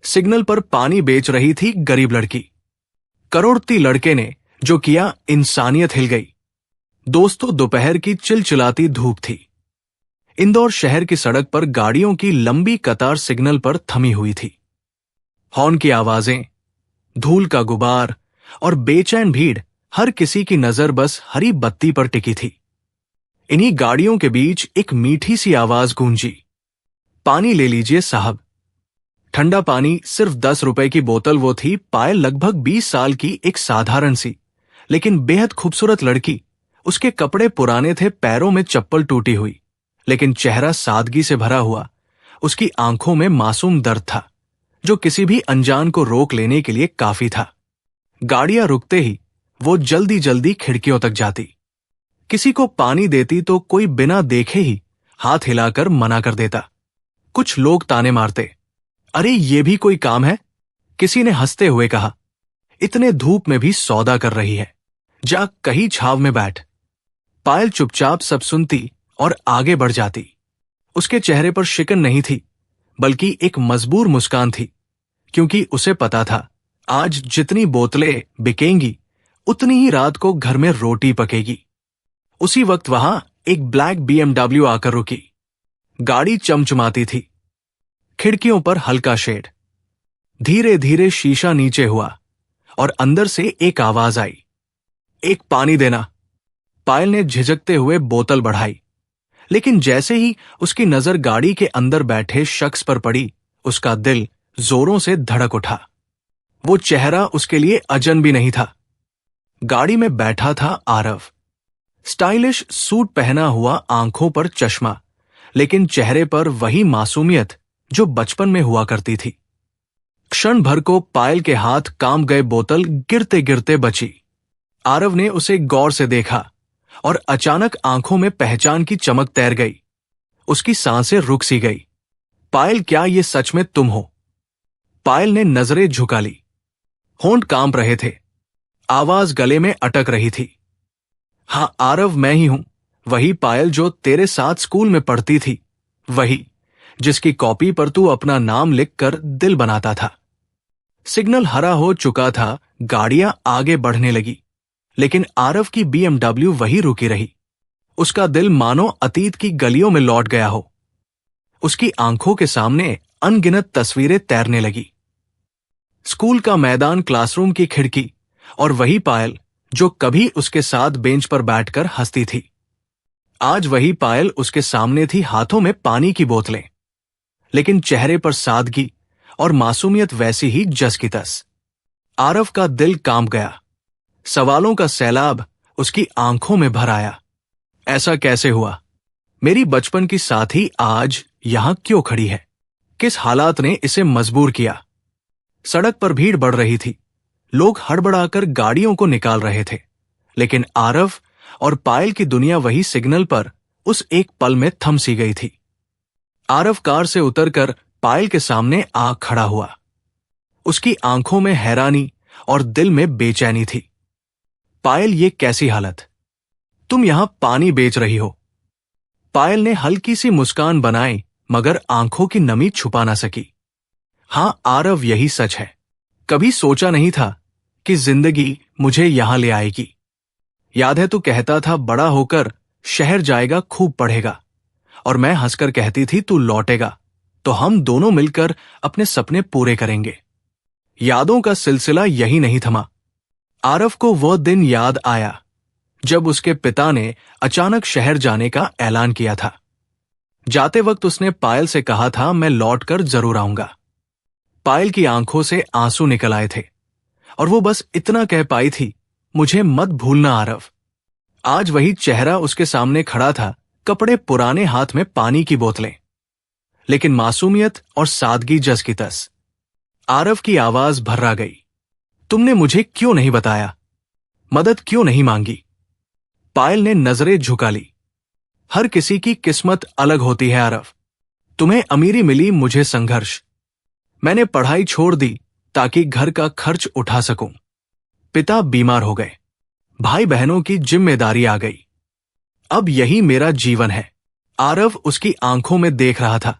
Signal पर पानी बेच रही थी गरीब लड़की। करोड़ती लड़के ने जो किया, इंसानियत हिल गई। दोस्तों, दोपहर की चिलचिलाती धूप थी। इंदौर शहर की सड़क पर गाड़ियों की लंबी कतार सिग्नल पर थमी हुई थी। हॉर्न की आवाजें, धूल का गुबार और बेचैन भीड़, हर किसी की नजर बस हरी बत्ती पर टिकी थी। इन्हीं गाड़ियों के बीच एक मीठी सी आवाज गूंजी, पानी ले लीजिए साहब। ठंडा पानी, सिर्फ 10 रुपए की बोतल। वो थी पायल, लगभग 20 साल की, एक साधारण सी लेकिन बेहद खूबसूरत लड़की। उसके कपड़े पुराने थे, पैरों में चप्पल टूटी हुई, लेकिन चेहरा सादगी से भरा हुआ। उसकी आंखों में मासूम दर्द था, जो किसी भी अनजान को रोक लेने के लिए काफी था। गाड़ियां रुकते ही वो जल्दी जल्दी खिड़कियों तक जाती। किसी को पानी देती तो कोई बिना देखे ही हाथ हिलाकर मना कर देता। कुछ लोग ताने मारते, अरे ये भी कोई काम है? किसी ने हंसते हुए कहा, इतने धूप में भी सौदा कर रही है, जा कहीं छाव में बैठ। पायल चुपचाप सब सुनती और आगे बढ़ जाती। उसके चेहरे पर शिकन नहीं थी, बल्कि एक मजबूर मुस्कान थी, क्योंकि उसे पता था आज जितनी बोतलें बिकेंगी उतनी ही रात को घर में रोटी पकेगी। उसी वक्त वहां एक ब्लैक BMW आकर रुकी। गाड़ी चमचमाती थी, खिड़कियों पर हल्का शेड। धीरे धीरे शीशा नीचे हुआ और अंदर से एक आवाज आई, एक पानी देना। पायल ने झिझकते हुए बोतल बढ़ाई, लेकिन जैसे ही उसकी नजर गाड़ी के अंदर बैठे शख्स पर पड़ी, उसका दिल जोरों से धड़क उठा। वो चेहरा उसके लिए अजनबी नहीं था। गाड़ी में बैठा था आरव, स्टाइलिश सूट पहना हुआ, आंखों पर चश्मा, लेकिन चेहरे पर वही मासूमियत जो बचपन में हुआ करती थी। क्षण भर को पायल के हाथ काम गए, बोतल गिरते गिरते बची। आरव ने उसे गौर से देखा और अचानक आंखों में पहचान की चमक तैर गई। उसकी सांसें रुक सी गई। पायल, क्या ये सच में तुम हो? पायल ने नजरें झुका ली। होंठ कांप रहे थे, आवाज गले में अटक रही थी। हां आरव, मैं ही हूं। वही पायल जो तेरे साथ स्कूल में पढ़ती थी, वही जिसकी कॉपी पर तू अपना नाम लिखकर दिल बनाता था। सिग्नल हरा हो चुका था, गाड़ियां आगे बढ़ने लगी, लेकिन आरव की BMW वही रुकी रही। उसका दिल मानो अतीत की गलियों में लौट गया हो। उसकी आंखों के सामने अनगिनत तस्वीरें तैरने लगी। स्कूल का मैदान, क्लासरूम की खिड़की, और वही पायल जो कभी उसके साथ बेंच पर बैठकर हंसती थी। आज वही पायल उसके सामने थी, हाथों में पानी की बोतलें, लेकिन चेहरे पर सादगी और मासूमियत वैसी ही जस की तस। आरव का दिल कांप गया। सवालों का सैलाब उसकी आंखों में भर आया। ऐसा कैसे हुआ? मेरी बचपन की साथी आज यहां क्यों खड़ी है? किस हालात ने इसे मजबूर किया? सड़क पर भीड़ बढ़ रही थी, लोग हड़बड़ाकर गाड़ियों को निकाल रहे थे, लेकिन आरव और पायल की दुनिया वही सिग्नल पर उस एक पल में थम सी गई थी। आरव कार से उतरकर पायल के सामने आ खड़ा हुआ। उसकी आंखों में हैरानी और दिल में बेचैनी थी। पायल, ये कैसी हालत? तुम यहां पानी बेच रही हो? पायल ने हल्की सी मुस्कान बनाई, मगर आंखों की नमी छुपा ना सकी। हां आरव, यही सच है। कभी सोचा नहीं था कि जिंदगी मुझे यहां ले आएगी। याद है तू कहता था बड़ा होकर शहर जाएगा, खूब पढ़ेगा, और मैं हंसकर कहती थी तू लौटेगा तो हम दोनों मिलकर अपने सपने पूरे करेंगे। यादों का सिलसिला यही नहीं थमा। आरव को वह दिन याद आया जब उसके पिता ने अचानक शहर जाने का ऐलान किया था। जाते वक्त उसने पायल से कहा था, मैं लौटकर जरूर आऊंगा। पायल की आंखों से आंसू निकल आए थे और वो बस इतना कह पाई थी, मुझे मत भूलना आरव। आज वही चेहरा उसके सामने खड़ा था, कपड़े पुराने, हाथ में पानी की बोतलें, लेकिन मासूमियत और सादगी जस की तस। आरव की आवाज भर्रा गई, तुमने मुझे क्यों नहीं बताया? मदद क्यों नहीं मांगी? पायल ने नजरें झुका ली। हर किसी की किस्मत अलग होती है आरव। तुम्हें अमीरी मिली, मुझे संघर्ष। मैंने पढ़ाई छोड़ दी ताकि घर का खर्च उठा सकूं। पिता बीमार हो गए, भाई बहनों की जिम्मेदारी आ गई। अब यही मेरा जीवन है। आरव उसकी आंखों में देख रहा था।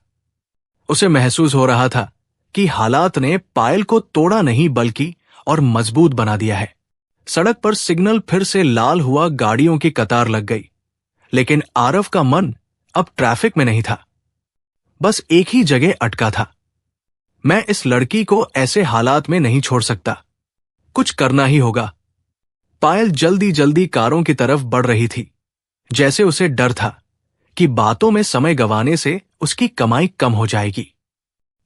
उसे महसूस हो रहा था कि हालात ने पायल को तोड़ा नहीं बल्कि और मजबूत बना दिया है। सड़क पर सिग्नल फिर से लाल हुआ, गाड़ियों की कतार लग गई, लेकिन आरव का मन अब ट्रैफिक में नहीं था, बस एक ही जगह अटका था। मैं इस लड़की को ऐसे हालात में नहीं छोड़ सकता, कुछ करना ही होगा। पायल जल्दी जल्दी कारों की तरफ बढ़ रही थी, जैसे उसे डर था कि बातों में समय गंवाने से उसकी कमाई कम हो जाएगी।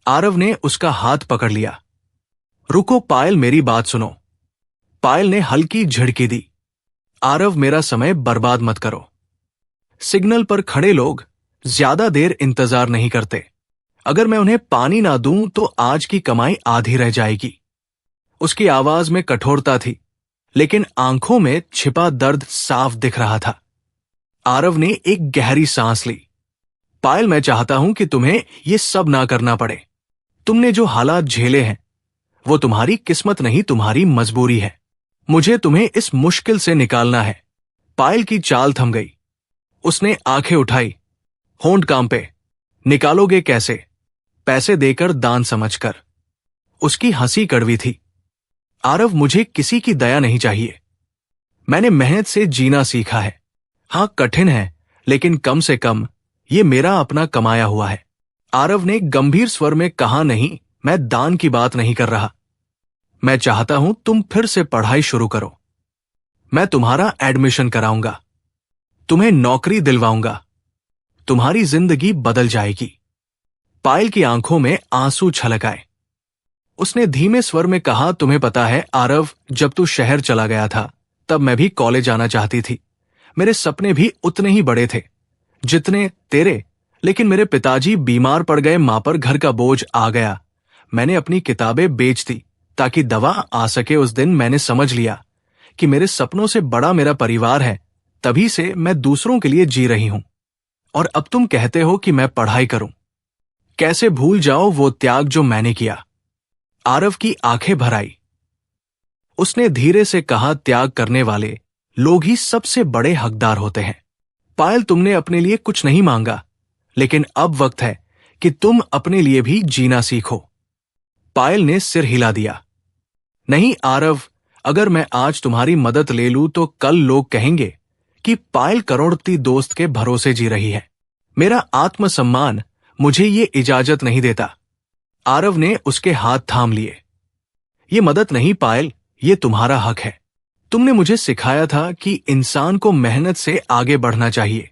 आरव ने उसका हाथ पकड़ लिया। रुको पायल, मेरी बात सुनो। पायल ने हल्की झिड़की दी। आरव, मेरा समय बर्बाद मत करो। सिग्नल पर खड़े लोग ज्यादा देर इंतजार नहीं करते। अगर मैं उन्हें पानी ना दूं तो आज की कमाई आधी रह जाएगी। उसकी आवाज में कठोरता थी, लेकिन आंखों में छिपा दर्द साफ दिख रहा था। आरव ने एक गहरी सांस ली। पायल, मैं चाहता हूं कि तुम्हें यह सब ना करना पड़े। तुमने जो हालात झेले हैं वो तुम्हारी किस्मत नहीं, तुम्हारी मजबूरी है। मुझे तुम्हें इस मुश्किल से निकालना है। पायल की चाल थम गई। उसने आंखें उठाई, होंठ कांपे। निकालोगे कैसे? पैसे देकर, दान समझकर। उसकी हंसी कड़वी थी। आरव, मुझे किसी की दया नहीं चाहिए। मैंने मेहनत से जीना सीखा है। हां, कठिन है, लेकिन कम से कम ये मेरा अपना कमाया हुआ है। आरव ने गंभीर स्वर में कहा, नहीं, मैं दान की बात नहीं कर रहा। मैं चाहता हूं तुम फिर से पढ़ाई शुरू करो। मैं तुम्हारा एडमिशन कराऊंगा, तुम्हें नौकरी दिलवाऊंगा, तुम्हारी जिंदगी बदल जाएगी। पायल की आंखों में आंसू छलक आए। उसने धीमे स्वर में कहा, तुम्हें पता है आरव, जब तू शहर चला गया था तब मैं भी कॉलेज आना चाहती थी। मेरे सपने भी उतने ही बड़े थे जितने तेरे, लेकिन मेरे पिताजी बीमार पड़ गए, मां पर घर का बोझ आ गया। मैंने अपनी किताबें बेच दी ताकि दवा आ सके। उस दिन मैंने समझ लिया कि मेरे सपनों से बड़ा मेरा परिवार है। तभी से मैं दूसरों के लिए जी रही हूं। और अब तुम कहते हो कि मैं पढ़ाई करूं। कैसे भूल जाओ वो त्याग जो मैंने किया? आरव की आंखें भर आई। उसने धीरे से कहा, त्याग करने वाले लोग ही सबसे बड़े हकदार होते हैं। पायल, तुमने अपने लिए कुछ नहीं मांगा, लेकिन अब वक्त है कि तुम अपने लिए भी जीना सीखो। पायल ने सिर हिला दिया। नहीं आरव, अगर मैं आज तुम्हारी मदद ले लूं तो कल लोग कहेंगे कि पायल करोड़पति दोस्त के भरोसे जी रही है। मेरा आत्मसम्मान मुझे ये इजाजत नहीं देता। आरव ने उसके हाथ थाम लिए। ये मदद नहीं पायल, ये तुम्हारा हक है। तुमने मुझे सिखाया था कि इंसान को मेहनत से आगे बढ़ना चाहिए,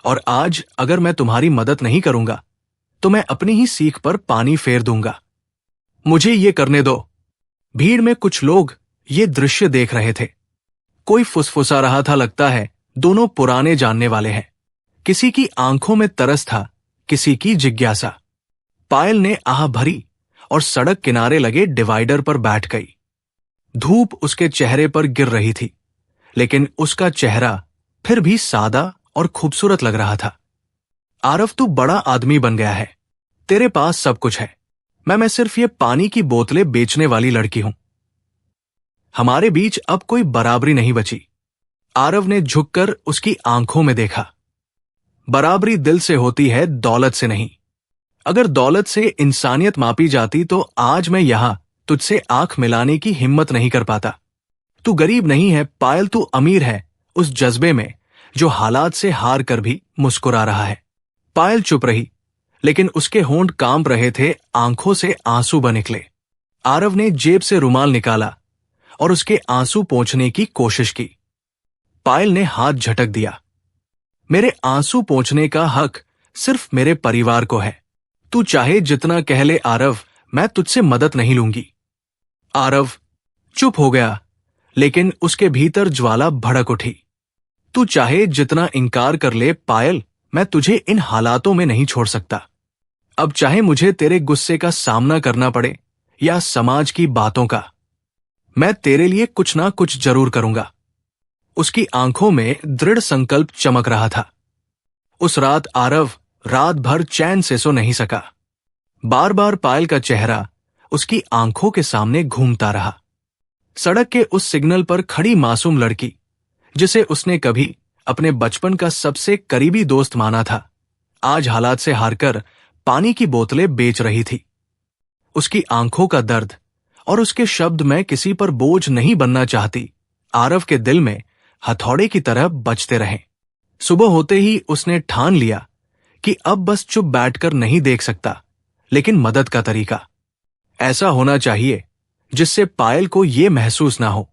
और आज अगर मैं तुम्हारी मदद नहीं करूंगा तो मैं अपनी ही सीख पर पानी फेर दूंगा। मुझे ये करने दो। भीड़ में कुछ लोग ये दृश्य देख रहे थे। कोई फुसफुसा रहा था, लगता है दोनों पुराने जानने वाले हैं। किसी की आंखों में तरस था, किसी की जिज्ञासा। पायल ने आह भरी और सड़क किनारे लगे डिवाइडर पर बैठ गई। धूप उसके चेहरे पर गिर रही थी, लेकिन उसका चेहरा फिर भी सादा और खूबसूरत लग रहा था। आरव, तू बड़ा आदमी बन गया है। तेरे पास सब कुछ है। मैं सिर्फ ये पानी की बोतलें बेचने वाली लड़की हूं। हमारे बीच अब कोई बराबरी नहीं बची। आरव ने झुककर उसकी आंखों में देखा। बराबरी दिल से होती है, दौलत से नहीं। अगर दौलत से इंसानियत मापी जाती तो आज मैं यहां तुझसे आंख मिलाने की हिम्मत नहीं कर पाता। तू गरीब नहीं है पायल, तू अमीर है उस जज्बे में जो हालात से हार कर भी मुस्कुरा रहा है। पायल चुप रही, लेकिन उसके होंठ कांप रहे थे, आंखों से आंसू बह निकले। आरव ने जेब से रुमाल निकाला और उसके आंसू पोंछने की कोशिश की। पायल ने हाथ झटक दिया। मेरे आंसू पोंछने का हक सिर्फ मेरे परिवार को है। तू चाहे जितना कह ले आरव, मैं तुझसे मदद नहीं लूंगी। आरव चुप हो गया, लेकिन उसके भीतर ज्वाला भड़क उठी। तू चाहे जितना इनकार कर ले पायल, मैं तुझे इन हालातों में नहीं छोड़ सकता। अब चाहे मुझे तेरे गुस्से का सामना करना पड़े या समाज की बातों का, मैं तेरे लिए कुछ ना कुछ जरूर करूंगा। उसकी आंखों में दृढ़ संकल्प चमक रहा था। उस रात आरव रात भर चैन से सो नहीं सका। बार बार पायल का चेहरा उसकी आंखों के सामने घूमता रहा। सड़क के उस सिग्नल पर खड़ी मासूम लड़की, जिसे उसने कभी अपने बचपन का सबसे करीबी दोस्त माना था, आज हालात से हारकर पानी की बोतलें बेच रही थी। उसकी आंखों का दर्द और उसके शब्द मैं किसी पर बोझ नहीं बनना चाहती आरव के दिल में हथौड़े की तरह बजते रहे। सुबह होते ही उसने ठान लिया कि अब बस चुप बैठकर नहीं देख सकता, लेकिन मदद का तरीका ऐसा होना चाहिए जिससे पायल को यह महसूस ना हो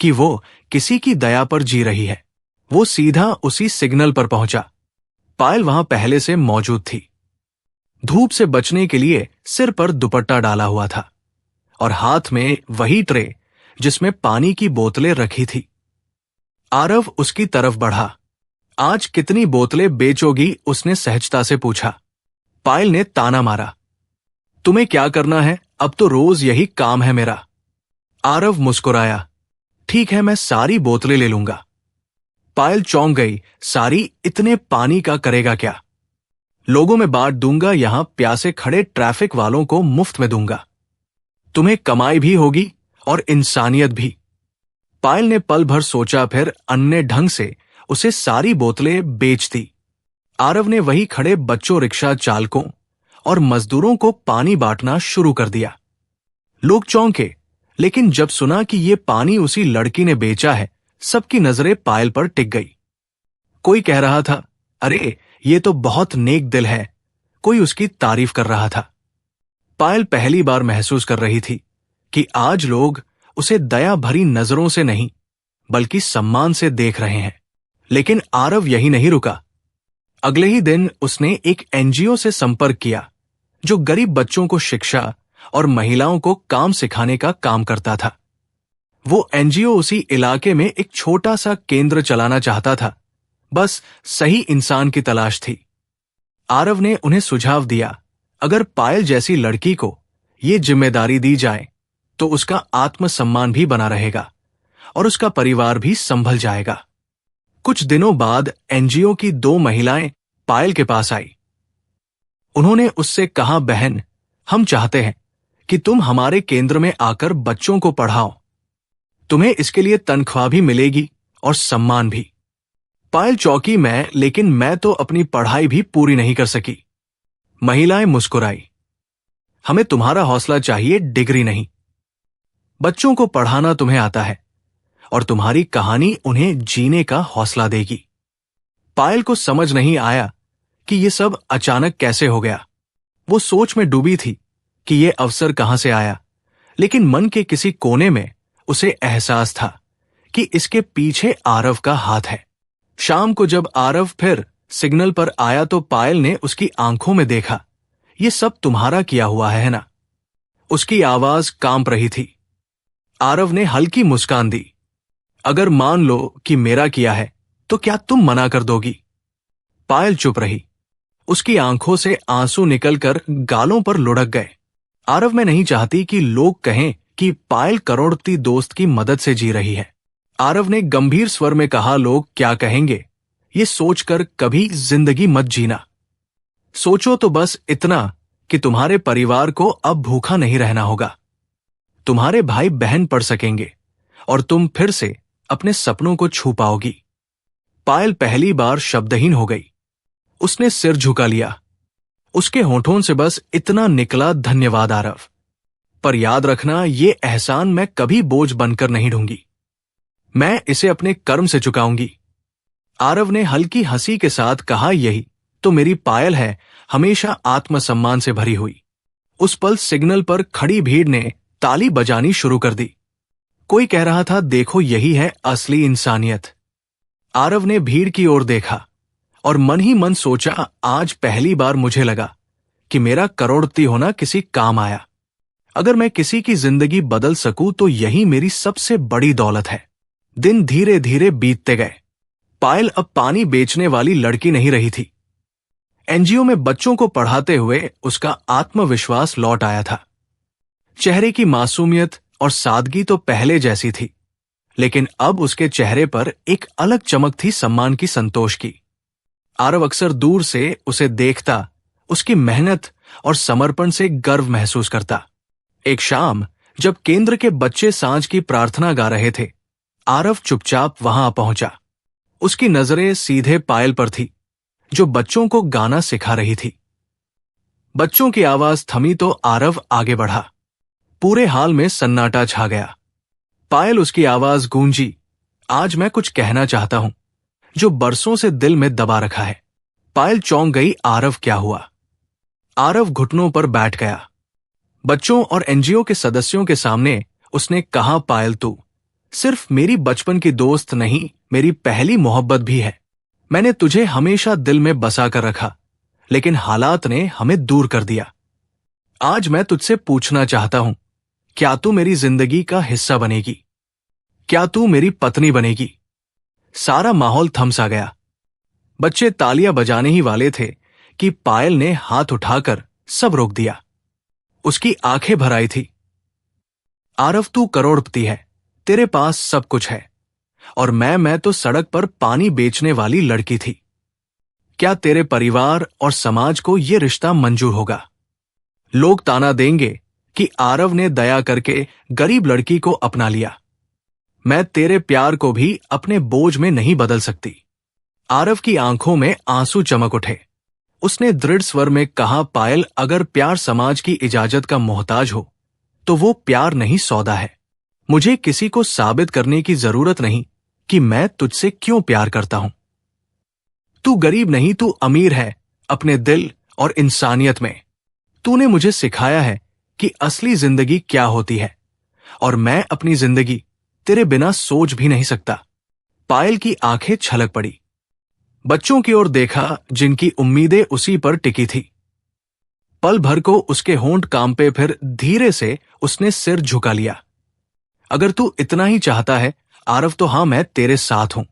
कि वो किसी की दया पर जी रही है। वो सीधा उसी सिग्नल पर पहुंचा। पायल वहां पहले से मौजूद थी। धूप से बचने के लिए सिर पर दुपट्टा डाला हुआ था और हाथ में वही ट्रे जिसमें पानी की बोतलें रखी थी। आरव उसकी तरफ बढ़ा। आज कितनी बोतलें बेचोगी? उसने सहजता से पूछा। पायल ने ताना मारा। तुम्हें क्या करना है? अब तो रोज यही काम है मेरा। आरव मुस्कुराया। ठीक है, मैं सारी बोतलें ले लूंगा। पायल चौंक गई। सारी? इतने पानी का करेगा क्या? लोगों में बांट दूंगा, यहां प्यासे खड़े ट्रैफिक वालों को मुफ्त में दूंगा। तुम्हें कमाई भी होगी और इंसानियत भी। पायल ने पल भर सोचा, फिर अन्य ढंग से उसे सारी बोतलें बेच दी। आरव ने वही खड़े बच्चों, रिक्शा चालकों और मजदूरों को पानी बांटना शुरू कर दिया। लोग चौंके, लेकिन जब सुना कि ये पानी उसी लड़की ने बेचा है, सबकी नजरें पायल पर टिक गई। कोई कह रहा था, अरे ये तो बहुत नेक दिल है। कोई उसकी तारीफ कर रहा था। पायल पहली बार महसूस कर रही थी कि आज लोग उसे दया भरी नजरों से नहीं बल्कि सम्मान से देख रहे हैं। लेकिन आरव यही नहीं रुका। अगले ही दिन उसने एक एनजीओ से संपर्क किया जो गरीब बच्चों को शिक्षा और महिलाओं को काम सिखाने का काम करता था। वो एनजीओ उसी इलाके में एक छोटा सा केंद्र चलाना चाहता था। बस सही इंसान की तलाश थी। आरव ने उन्हें सुझाव दिया, अगर पायल जैसी लड़की को ये जिम्मेदारी दी जाए तो उसका आत्मसम्मान भी बना रहेगा और उसका परिवार भी संभल जाएगा। कुछ दिनों बाद एनजीओ की 2 महिलाएं पायल के पास आई। उन्होंने उससे कहा, बहन, हम चाहते हैं कि तुम हमारे केंद्र में आकर बच्चों को पढ़ाओ। तुम्हें इसके लिए तनख्वाह भी मिलेगी और सम्मान भी। पायल चौंकी, लेकिन मैं तो अपनी पढ़ाई भी पूरी नहीं कर सकी। महिलाएं मुस्कुराई। हमें तुम्हारा हौसला चाहिए, डिग्री नहीं। बच्चों को पढ़ाना तुम्हें आता है और तुम्हारी कहानी उन्हें जीने का हौसला देगी। पायल को समझ नहीं आया कि ये सब अचानक कैसे हो गया। वो सोच में डूबी थी कि ये अवसर कहां से आया, लेकिन मन के किसी कोने में उसे एहसास था कि इसके पीछे आरव का हाथ है। शाम को जब आरव फिर सिग्नल पर आया तो पायल ने उसकी आंखों में देखा। ये सब तुम्हारा किया हुआ है ना? उसकी आवाज कांप रही थी। आरव ने हल्की मुस्कान दी। अगर मान लो कि मेरा किया है तो क्या तुम मना कर दोगी? पायल चुप रही। उसकी आंखों से आंसू निकलकर गालों पर लुढ़क गए। आरव, मैं नहीं चाहती कि लोग कहें कि पायल करोड़पति दोस्त की मदद से जी रही है। आरव ने गंभीर स्वर में कहा, लोग क्या कहेंगे ये सोचकर कभी जिंदगी मत जीना। सोचो तो बस इतना कि तुम्हारे परिवार को अब भूखा नहीं रहना होगा। तुम्हारे भाई बहन पढ़ सकेंगे और तुम फिर से अपने सपनों को छू पाओगी। पायल पहली बार शब्दहीन हो गई। उसने सिर झुका लिया। उसके होठों से बस इतना निकला, धन्यवाद आरव। पर याद रखना, ये एहसान मैं कभी बोझ बनकर नहीं ढूंढूंगी। मैं इसे अपने कर्म से चुकाऊंगी। आरव ने हल्की हंसी के साथ कहा, यही तो मेरी पायल है, हमेशा आत्मसम्मान से भरी हुई। उस पल सिग्नल पर खड़ी भीड़ ने ताली बजानी शुरू कर दी। कोई कह रहा था, देखो यही है असली इंसानियत। आरव ने भीड़ की ओर देखा और मन ही मन सोचा, आज पहली बार मुझे लगा कि मेरा करोड़पति होना किसी काम आया। अगर मैं किसी की जिंदगी बदल सकूं तो यही मेरी सबसे बड़ी दौलत है। दिन धीरे धीरे बीतते गए। पायल अब पानी बेचने वाली लड़की नहीं रही थी। एनजीओ में बच्चों को पढ़ाते हुए उसका आत्मविश्वास लौट आया था। चेहरे की मासूमियत और सादगी तो पहले जैसी थी, लेकिन अब उसके चेहरे पर एक अलग चमक थी, सम्मान की, संतोष की। आरव अक्सर दूर से उसे देखता, उसकी मेहनत और समर्पण से गर्व महसूस करता। एक शाम जब केंद्र के बच्चे सांझ की प्रार्थना गा रहे थे, आरव चुपचाप वहां पहुंचा। उसकी नजरें सीधे पायल पर थी, जो बच्चों को गाना सिखा रही थी। बच्चों की आवाज थमी तो आरव आगे बढ़ा। पूरे हाल में सन्नाटा छा गया। पायल उसकी आवाज गूंजी, आज मैं कुछ कहना चाहता हूं जो बरसों से दिल में दबा रखा है। पायल चौंक गई, आरव क्या हुआ? आरव घुटनों पर बैठ गया। बच्चों और एनजीओ के सदस्यों के सामने उसने कहा, पायल तू सिर्फ मेरी बचपन की दोस्त नहीं, मेरी पहली मोहब्बत भी है। मैंने तुझे हमेशा दिल में बसा कर रखा, लेकिन हालात ने हमें दूर कर दिया। आज मैं तुझसे पूछना चाहता हूं, क्या तू मेरी जिंदगी का हिस्सा बनेगी? क्या तू मेरी पत्नी बनेगी? सारा माहौल थम सा गया। बच्चे तालियां बजाने ही वाले थे कि पायल ने हाथ उठाकर सब रोक दिया। उसकी आंखें भर आई थी। आरव, तू करोड़पति है, तेरे पास सब कुछ है, और मैं तो सड़क पर पानी बेचने वाली लड़की थी। क्या तेरे परिवार और समाज को यह रिश्ता मंजूर होगा? लोग ताना देंगे कि आरव ने दया करके गरीब लड़की को अपना लिया। मैं तेरे प्यार को भी अपने बोझ में नहीं बदल सकती। आरव की आंखों में आंसू चमक उठे। उसने दृढ़ स्वर में कहा, पायल, अगर प्यार समाज की इजाजत का मोहताज हो तो वो प्यार नहीं, सौदा है। मुझे किसी को साबित करने की जरूरत नहीं कि मैं तुझसे क्यों प्यार करता हूं। तू गरीब नहीं, तू अमीर है अपने दिल और इंसानियत में। तूने मुझे सिखाया है कि असली जिंदगी क्या होती है, और मैं अपनी जिंदगी तेरे बिना सोच भी नहीं सकता। पायल की आंखें छलक पड़ी। बच्चों की ओर देखा जिनकी उम्मीदें उसी पर टिकी थी। पल भर को उसके होंठ कांपे, फिर धीरे से उसने सिर झुका लिया। अगर तू इतना ही चाहता है आरव, तो हां, मैं तेरे साथ हूं।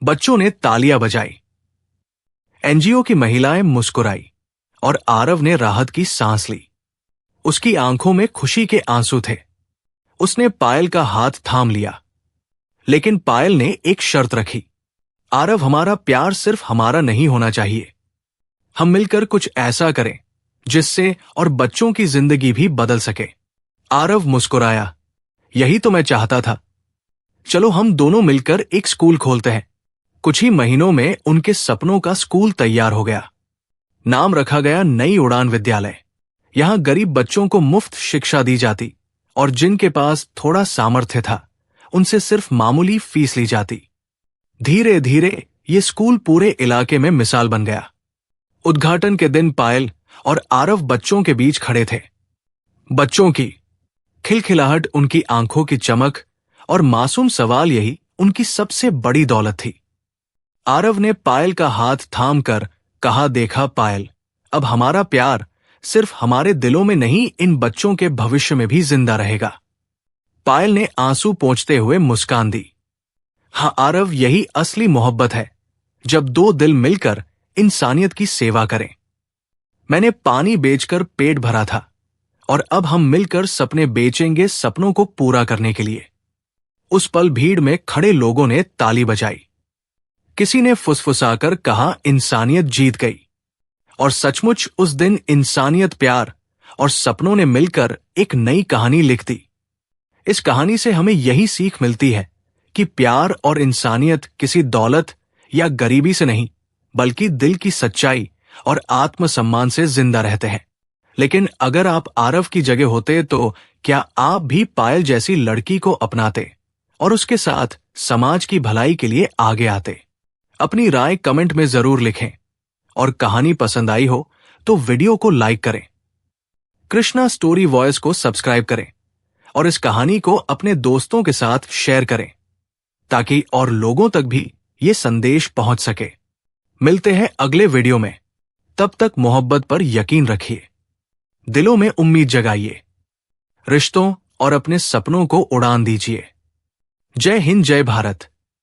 बच्चों ने तालियां बजाई। एनजीओ की महिलाएं मुस्कुराई और आरव ने राहत की सांस ली। उसकी आंखों में खुशी के आंसू थे। उसने पायल का हाथ थाम लिया, लेकिन पायल ने एक शर्त रखी, आरव, हमारा प्यार सिर्फ हमारा नहीं होना चाहिए। हम मिलकर कुछ ऐसा करें जिससे और बच्चों की जिंदगी भी बदल सके। आरव मुस्कुराया, यही तो मैं चाहता था। चलो हम दोनों मिलकर एक स्कूल खोलते हैं। कुछ ही महीनों में उनके सपनों का स्कूल तैयार हो गया। नाम रखा गया नई उड़ान विद्यालय। यहां गरीब बच्चों को मुफ्त शिक्षा दी जाती, और जिनके पास थोड़ा सामर्थ्य था उनसे सिर्फ मामूली फीस ली जाती। धीरे धीरे ये स्कूल पूरे इलाके में मिसाल बन गया। उद्घाटन के दिन पायल और आरव बच्चों के बीच खड़े थे। बच्चों की खिलखिलाहट, उनकी आंखों की चमक और मासूम सवाल, यही उनकी सबसे बड़ी दौलत थी। आरव ने पायल का हाथ थाम कर कहा, देखा पायल, अब हमारा प्यार सिर्फ हमारे दिलों में नहीं, इन बच्चों के भविष्य में भी जिंदा रहेगा। पायल ने आंसू पोंछते हुए मुस्कान दी। हाँ आरव, यही असली मोहब्बत है, जब दो दिल मिलकर इंसानियत की सेवा करें। मैंने पानी बेचकर पेट भरा था, और अब हम मिलकर सपने बेचेंगे सपनों को पूरा करने के लिए। उस पल भीड़ में खड़े लोगों ने ताली बजाई। किसी ने फुसफुसाकर कहा, इंसानियत जीत गई। और सचमुच उस दिन इंसानियत, प्यार और सपनों ने मिलकर एक नई कहानी लिख दी। इस कहानी से हमें यही सीख मिलती है कि प्यार और इंसानियत किसी दौलत या गरीबी से नहीं, बल्कि दिल की सच्चाई और आत्मसम्मान से जिंदा रहते हैं। लेकिन अगर आप आरव की जगह होते तो क्या आप भी पायल जैसी लड़की को अपनाते और उसके साथ समाज की भलाई के लिए आगे आते? अपनी राय कमेंट में जरूर लिखें, और कहानी पसंद आई हो तो वीडियो को लाइक करें। कृष्णा स्टोरी वॉइस को सब्सक्राइब करें और इस कहानी को अपने दोस्तों के साथ शेयर करें, ताकि और लोगों तक भी ये संदेश पहुंच सके। मिलते हैं अगले वीडियो में। तब तक मोहब्बत पर यकीन रखिए, दिलों में उम्मीद जगाइए, रिश्तों और अपने सपनों को उड़ान दीजिए। जय हिंद, जय भारत।